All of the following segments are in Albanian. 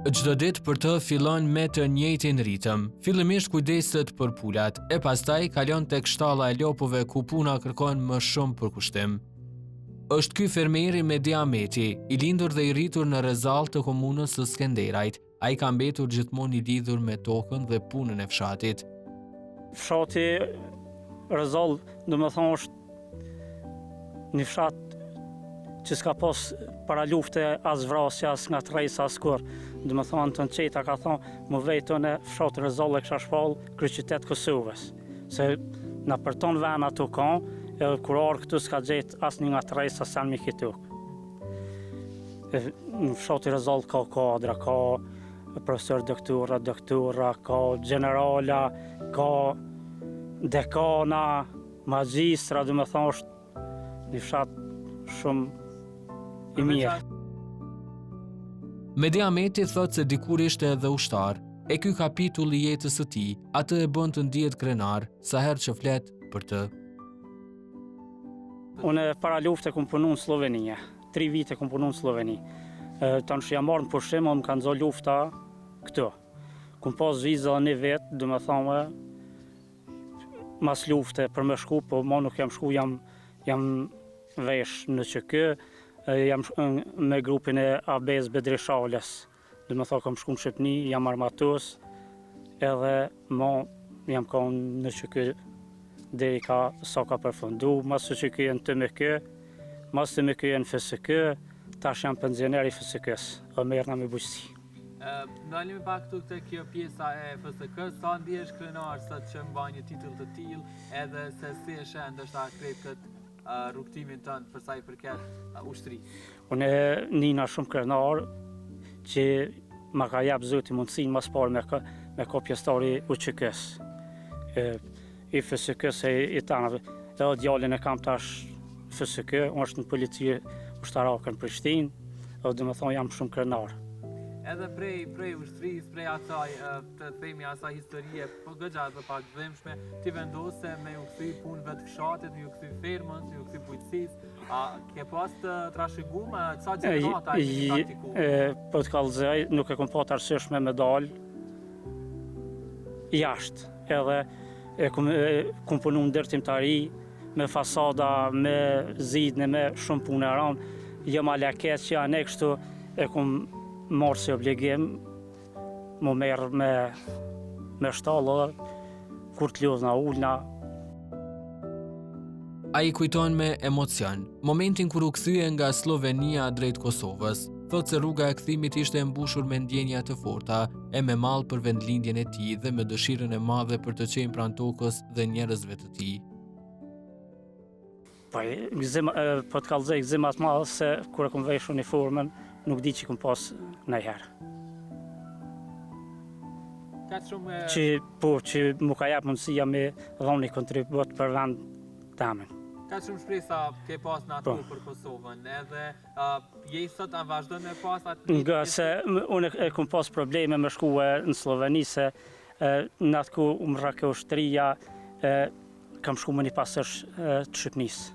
Çdo ditë për të fillon me të njëjtin ritëm. Fillimisht kujdeset për pulat, e pastaj kalon tek shtalla e lopëve ku puna kërkon më shumë përkushtim. Është ky fermeri me Diameti, i lindur dhe i rritur në Rezall të komunës së Skenderajt. Ai ka mbetur gjithmonë i lidhur me tokën dhe punën e fshatit. Fshati Rezall, domethënë është një fshat që s'ka pas para lufte as vrasje, as ngatërresa, as kur. Domethënë të qeta ka thonë, më vejtën e fshatë Rezall e kisha shpall kryeqytet Kosovës. Se na për ton vend ato kanë, edhe kur arë këtu s'ka gjetë asnjë ngatërresë as janë mik i tokë. Në fshati Rezall ka kadra, ka profesor doktora, ka generala, ka dekana, magjistra, domethënë është një fshat shumë i mirë. Me Diameti thotë se dikur ishte edhe ushtar, e ky kapitull i jetës së tij, atë e bën të ndihet krenar sa herë që flet për të. Unë para lufte kom punu në Sloveni, 3 vite kom punu në Sloveni. Tanë që jam marrë në pushim, më kanë zo lufta këtu. Kom pas viza një vetë, dhe me thame, mas lufte për me shku, po ma nuk jam shku, jam vesh në QK, jam me grupin e Abes Bedrishales. Dhe me thame, kam shku në Shqipni, jam armatus, edhe ma jam ka në QK deri sa ka përfundu, mas që kjo në TMK, mas TMK në FSK, tash jam pensioner i FSK-s, o merrna me bujqësi. Ndalemi pak këtu te kjo pjesa e FSK-s, sa ndihesh krenar sot që mban një titull të tillë, edhe se si e sheh ndoshta krejt këtë rrugtimin tënd për sa i përket ushtrisë. Unë nina shumë krenar që ma ka jap Zoti mundësinë mas parë me ka pjesëtari UÇK-s. I FSK-s i tanave. Edhe djalin e kam tash FSK, është në polici ushtarake në Prishtinë, edhe dhe me thonë jam shumë krenar. Edhe prej ushtrisë, prej asaj, të themi asaj historie, po gëgja dhe pak dhëmshme, ti vendose me ju kthy punëve të fshatit, me ju kthy fermës, me ju kthy bujqësisë, a ke pas të trashëguar sa gjenerata ai praktiku? Po të kallëzoj, nuk e kom pa të arsyeshme me dal jashtë, edhe kom punu në ndërtimtari, me fasada, me zidne, me shumë punë e ranë, jo ma leket që janë e kështu e kom marrë si obligim, më merë me shtallë, kur të lodhna ullna. A i kujton me emocion, momentin kur u kthye nga Slovenia drejt Kosovës, thotë se rruga e kthimit ishte e mbushur me ndjenja të forta, e me mall për vendlindjen e tij dhe me dëshirën e madhe për të qenë pranë tokës dhe njerëzve të tij. Po të kallëzoj gëzim atë madh se kur e kom vesh uniformën, nuk di që kom pas ndajherë. Që mu ka jap mundësia me dhënë një kontribut për vend tamin. Ka shumë shpresa ke pas në atë për Kosovën, edhe je sot a vazhdon me pas atë? Nga se unë e kom pas probleme me shkue në Sloveni, se në atë ku më rake ushtria, kam shku më një pasërsh të Shqipnisë.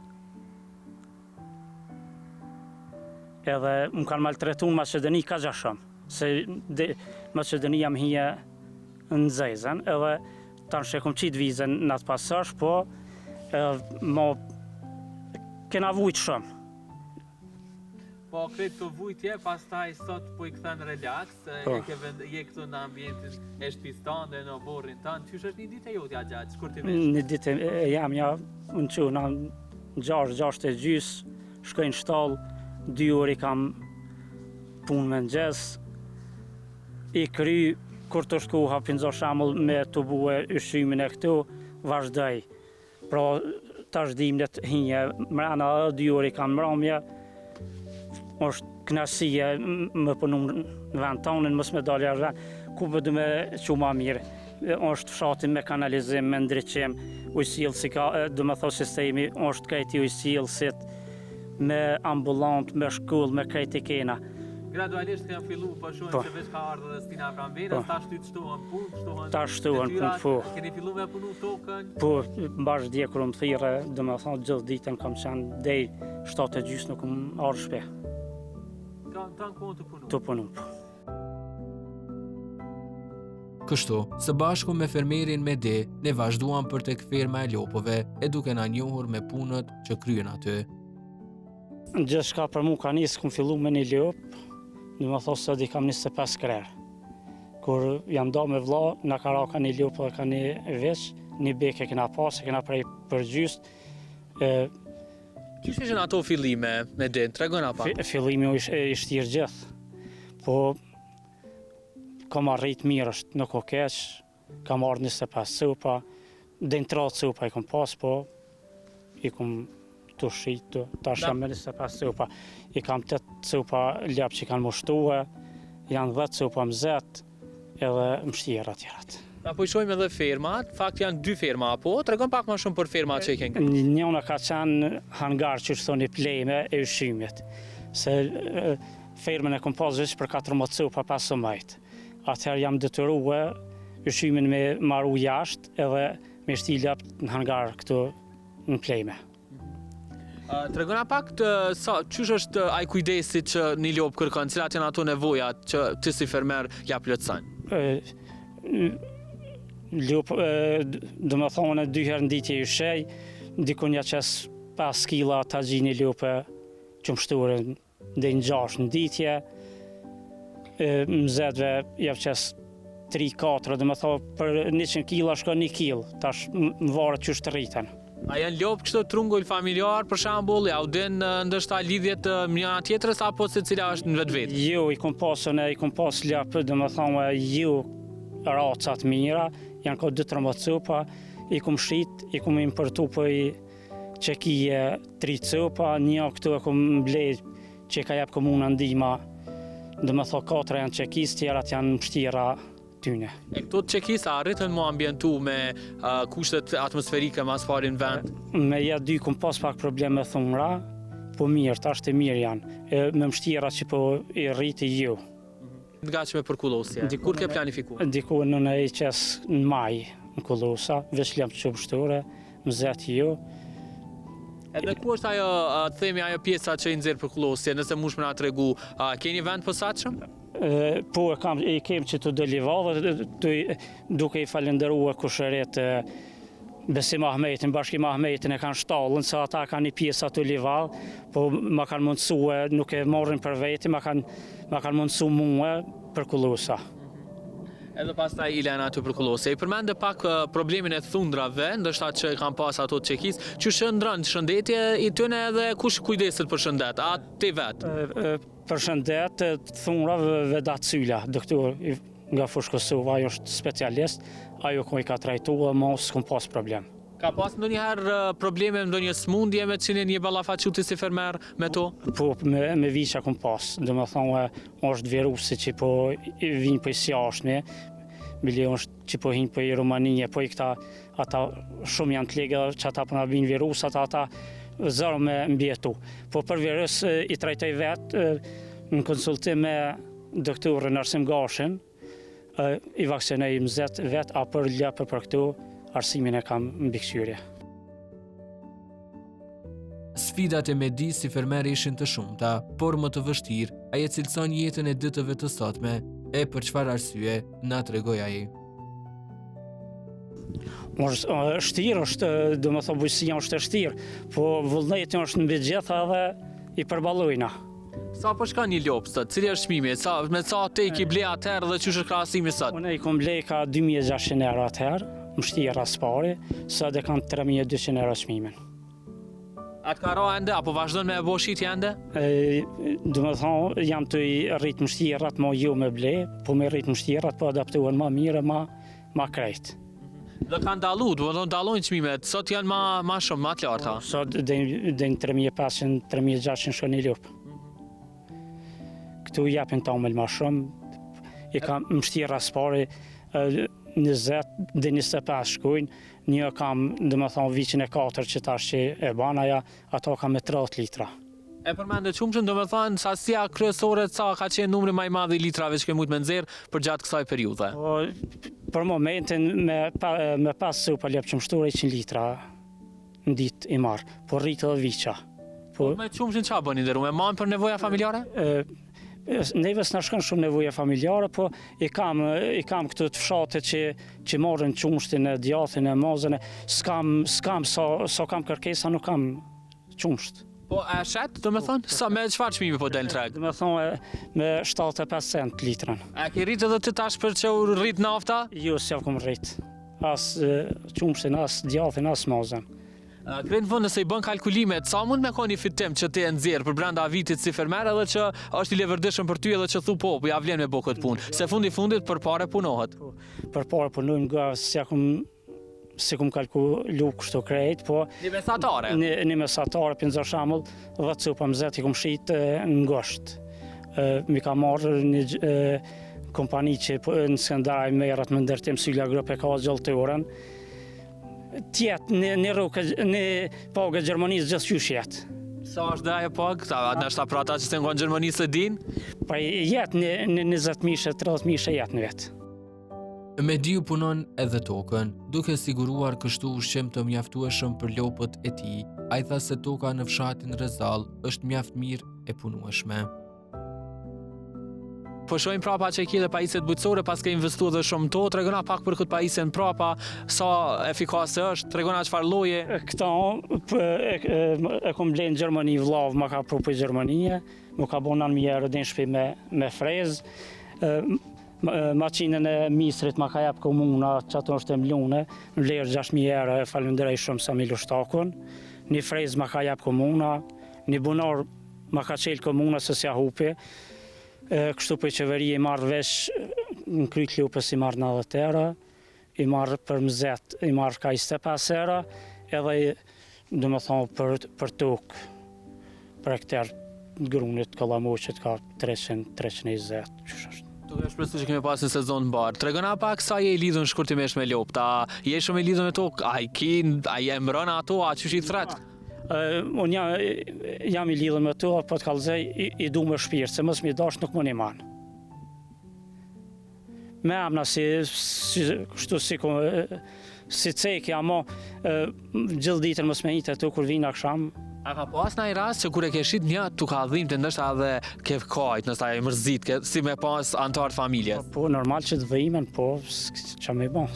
Edhe më kanë maltretu në Macedoni ka gjashëm, se Macedonia më hije në zezën, edhe tanë që e kom qitë vizën në atë pasërsh, po ma kena vujtë shumë. Po kretë të vujtje, pastaj sot po i këthen relax, je këtu në ambientin e shtëpisë tënde, në borrin tënd, qysh është një ditë e jotja gjatë, shkurtimisht? Një ditë jam unë që në 6:30, shkoj në shtallë, 2 orë i kam punë me mëngjes, i kry, kur të shku hapin za shambull me të bue ushqymin e këtu, vazhdoj. Pra, tash dimnet hinje, mrena 2 orë i kam mramje, është knasie më punu në vend tonin, mos me dalë jashtë vend, ku bëdu me që ma mirë. është fshati me kanalizim, me ndriqim, ujësillësi ka, do me thë sistemi, është krejti ujësillësit, me ambulant, me shkull, me krejti kena. Gradualisht kanë fillu, po shohin se veç ka ardhur edhe Stina Avramverës, tash ty të shtohen punë, tash shtohen punë, po. Keni fillu me punu tokën? Po, bash dje kur më thirrë, do me thonë gjithë ditën kam qenë deri 7:30 nuk më ardhur shpe. Tanë kohën të punu? Të punu, po. Kështu, së bashku me fermerin Medi, ne vazhduam për tek ferma e lopëve, e duke na njohur me punët që kryen aty. Gjithçka për mu ka nisë, kum fillu me një lopë, në më thosë se di kam 25 krerë. Kur jam da me vlla, na ka ra ka një lopë dhe ka një veç, një beke kena pas, e kena prej për gjyst. Qysh ishin ato fillime me din? Tregona pak. Fillimi i shtirë gjithë, po kam arrit mirë, është nuk o keq, kam arë 25 cupa, dhe në 30 cupa i kom pas, po i kom të shqitë, tash jam me 25 cupa. I kam 8 cupa ljap që kanë mushtue, janë 10 cupa më zetë, edhe më shtjera tjerat. Apo i shojmë edhe fermat, fakt janë 2 ferma, apo? Tregon pak më shumë për fermat që i kenë. Njëna ka qenë hangar që thoni plejme e ushqimit, se fermën e kom pas veç për 14 cupa 15. Atëherë jam detyrue ushqimin me marru jashtë edhe me shti lap në hangar këtu në plejme. Tregona pak çysh është ai kujdesi që një lopë kërkon, cilat janë ato nevojat që ti si fermer ja plotson? Lopë, do më thonë 2 herë në ditë i ushqej, dikun ja qes 5 kila ta gjini lopë qumshture dhe në 6 në ditje, mzetve ja qes 3-4, do më thonë për 100 kila shko 1 kil, tash më varet qysh të rriten. A janë lopë kështu trungull familjar për shembull, ja u din ndoshta lidhjet njëra tjetrës apo se cila është në vetvete? Jo, i kom pas lap, do më thonë jo racat mira, janë ka 2-13 cupa, i kom shit, i kom importu për i qekije 3 cupa, një këtu e kom mblej që ka jep komuna ndihma, do më thonë 4 janë qekis, tjerat janë mështira tyne. E këto qekis a arritën mu ambientu me kushtet atmosferike mas pari në vend? Me ja 2 kom pas pak probleme thungra, po mirë, tash të mirë janë, me mështira që po i rriti ju. Nga që me për kullosje, kur ke planifiku? Diku në e qes në maj në kullosa, veç lem që pështore, më zetë ju. Edhe ku është ajo, themi ajo pjesa që i nxjerr për kullosje, nëse mush më na tregu, keni vend posaçëm? Po i kem që të delivallë, duke i falenderua kushëret Besim Ahmetin, Bashki Ahmetin e kanë shtallën, se ata kanë një pjesë aty lival, po ma kanë mundësue, nuk e marrin për veti, ma kanë mundësu mua për kullosa. Edhe pastaj i lënë aty për kullosje. I përmende pak problemin e thundrave, ndoshta që kanë pas ato qekis, që shëndron shëndetje i tyne edhe kush kujdeset për shëndet, a ti vetë? Për shëndet, thundrave Vedat Cyla, doktor nga Fushë Kosova, ajo është specialist, ajo ku i ka trajtuar, mos s'kom pas problem. Ka pas ndonjëherë probleme, ndonjë smundje me cilin je ballafaquti si fermer me to? Po, me viça kom pas, do më thonë, është virusi që po vinë për i sjashme, bile është që po hinë për i Romanije, po i këta, ata shumë janë të legë, që ata përna vinë virusat, ata zërë me mbjetu. Po për virus i trajtoj vetë, në konsultim me doktorën Arsim Gashin, i vaksinoj mëzet vetë, a për ljepë për këtu, arsimin e kam mbikëqyrje. Sfidat e Medis si fermer ishin të shumta, por më të vështirë, ai e cilëson jetën e ditëve të sotme, e për çfarë arsye na tregoi ai. Shtirë është, do më thonë bujësia është e shtirë, po vullneti është në bëgjetha dhe i përballojna. Sa po shka një lopë sot? Cili është çmimi? Me sa te i ki ble atëherë dhe çysh është krahasimi sot? Unë i kom blej ka 2600 euro atëherë, më shtira s'pari, sa dhe kanë 3200 euro çmimin. Atë ka ra ende, apo vazhdon me e bo shitje ende? Do më thonë, jam të i rritë mështirat, ma jo me ble, po me rritë mështirat, po adaptohen ma mire, ma krejt. Dhe kanë dalu, do të dalojnë çmimet, sot janë ma shumë, ma të larta. Sot dhe në 3500, 3600 shko një lopë. Këtu japin tamël ma shumë, i kam mështira s'pari, 20 dhe 25 shkojnë, një kam, dhe më thonë, viqin e 4 që tash që e banaja, ato kam me 30 litra. E përmende qumshën, do me thonë, sasia kryesore sa ka qenë numri më i madh i litrave që ke mujt me nxjerr për gjatë kësaj periudhe? Për momentin me 5 cupa lep qumshtura 100 litra në ditë i marr, po rritë edhe viqa. Me qumshën qa bëni deru, me manë për nevoja familjare? neve s'na shkon shumë nevoja familjare, po i kam këto të fshate që marrin qumshtin e djathin e mazën, s'kam sa kam kërkesa, nuk kam qumsht. Po e shet, do me thonë? Sa me çfarë çmimi po del treg? Do me thonë me 75 cent litrën. A ke rrit edhe ti tash për që u rrit nafta? Jo, s'ja kom rrit. As qumshtin, as djathin, as mazën. Krejnë fund nëse i bën kalkulimet, sa mund me ka një fitim që ti e nxjerr për brenda vitit si fermer edhe që është i levërdishëm për ty edhe që thu po ja vlen me bë këtë punë. Se fundit përpara punohet. Përpara punojmë nga si kum kalkulu kështu krejt, po Një mesatare. Një mesatare, për nëzër shamull, 10 cupa mzet i kum shit në ngosht. Mi ka marrë një kompani që në Skënderaj merret me ndërtim Sylla Grup e ka gjallë të orën. Tjetë një pagë e Gjermanisë gjithçysh jetë. Sa është dhe ajo pagë? Nështë prata që se nga në Gjermanisë e din? Pa jetë një 20.000, 30.000 jetë në vetë. Mediu punon edhe tokën, duke siguruar kështu ushqim të mjaftueshëm për lopët e tij. Ai tha se toka në fshatin Rezall është mjaft mirë e punueshme. Po shojmë prapa që ki dhe pajisjet bujqësore pas ke investu dhe shumë to, tregona pak për këtë pajisjen prapa, sa efikase është, tregona çfarë lloje. Këta e kom blenë në Gjermani, vllav ma ka pru për Gjermanie, më ka bo 9.000 euro din shpi me frezë. Maqinën e misrit ma ka jep komuna, që ato është e mlune, në vlerë 6.000 euro, e falenderoj shumë sa Milo Shtakun. Një frezë ma ka jep komuna, një bunar ma ka qelë komuna se s'ja hupi. Kështu për qeveria i marrë vesh në kryt lupës i marrë 90 euro, i marrë për mzet i marrë ka 25 euro, edhe do me thonë për tokë, për hektar grunit Kallamoqit ka 320. Duke shpresu që kemi pas një sezon në barë. Tregona pak sa je i lidhur shkurtimisht me lopët, a je shumë i lidhur me tokë, a je mbrën ato, a qysh i thret? Unë jam i lidhur me to, po të kallëzoj i du me shpirt, se mos mi dash nuk më një manë. Me amna kështu si cekja, ama gjithë ditën mos me hitë ato kur vina akşam. A ka pas në i rast që kur e ke shit një tu ka dhim të ndështë edhe ke kajt, nësta e mërzit, si me pas antarë familje? Po, normal që të dhimen, po, që me bon.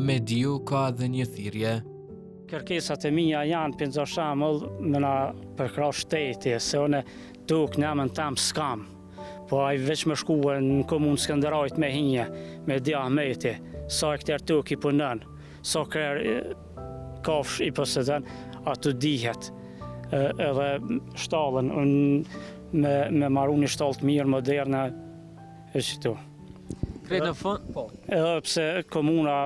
Mediu ka dhe një thirrje. Kërkesat e mia janë për nxo shembull me na përkra shteti, se unë tokë në amën tam s'kam. Po ai veç më shkua në komunë Skënderajt me hinje, me diameti, sa hektar tokë i punon, sa kafsh i posedon, ato dihet. Edhe shtallën, me marru një shtallë të mirë, moderne, e qëtu. Kretë në fund, po. Edhe pse komuna,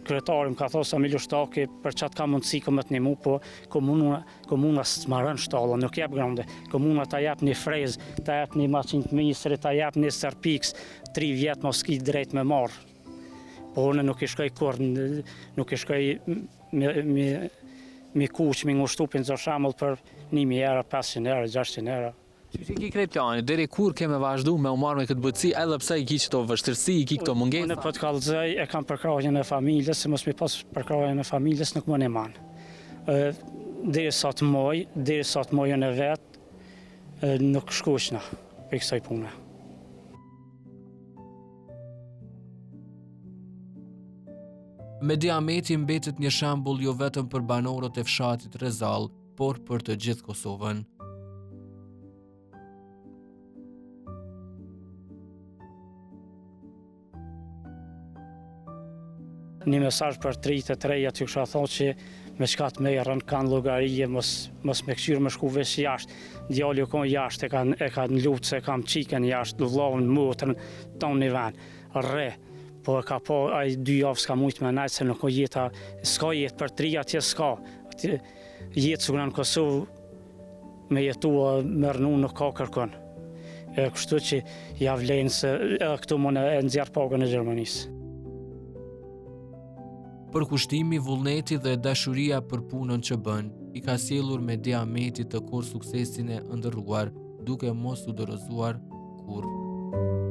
kryetari më ka thosë sa Milo Shtaki, për qatë ka mundësi këmët një mu, po komuna së marrën shtallën, nuk jep grande. Komuna ta jep një frezë, ta jep një maqinë të misrit, ta jep një serpiks, 3 vjetë mos ki drejt me marrë. Po unë nuk i shkoj kur, nuk i shkoj mi kuq, mi ngushtu për nxo shembull për 1.000 euro, 500 euro, 600 euro. Që ki krejt plani, deri kur keme vazhdu me u marrë me këtë butësi, edhe pse i ki qëto vështërsi, i ki këto mungesa? Unë po të kallëzoj, e kam përkrahjen e familjes, se mos mi pas përkrahjen e familjes nuk më në manë. Deri sa të mojën e vetë, nuk shkuqna për kësaj pune. Me diameti mbetet një shembull jo vetëm për banorët e fshatit Rezall, por për të gjithë Kosovën. Një mesazh për tritë të reja që kësha thonë që me qka të merën kanë llogarije, mos me këshyrë me shku vesh jashtë. Djali u konë jashtë, e ka në lutë se kam qiken jashtë, vllahun, motrën, tonë një ven, rre. Po e ka po, ai 2 javë s'ka mujtë me najtë, se nuk o jeta, s'ka jetë për tri atje s'ka. Jetë së në Kosovë, me jetua me rënu nuk ka kërkon. Kështu që ja vlen se këtu mund e nxjerr pagën e Gjermanisë. Përkushtimi, vullneti dhe dashuria për punën që bën, i ka sjellur me Ahmetit të kur suksesin e ndërruar, duke mos u dorëzuar kurrë.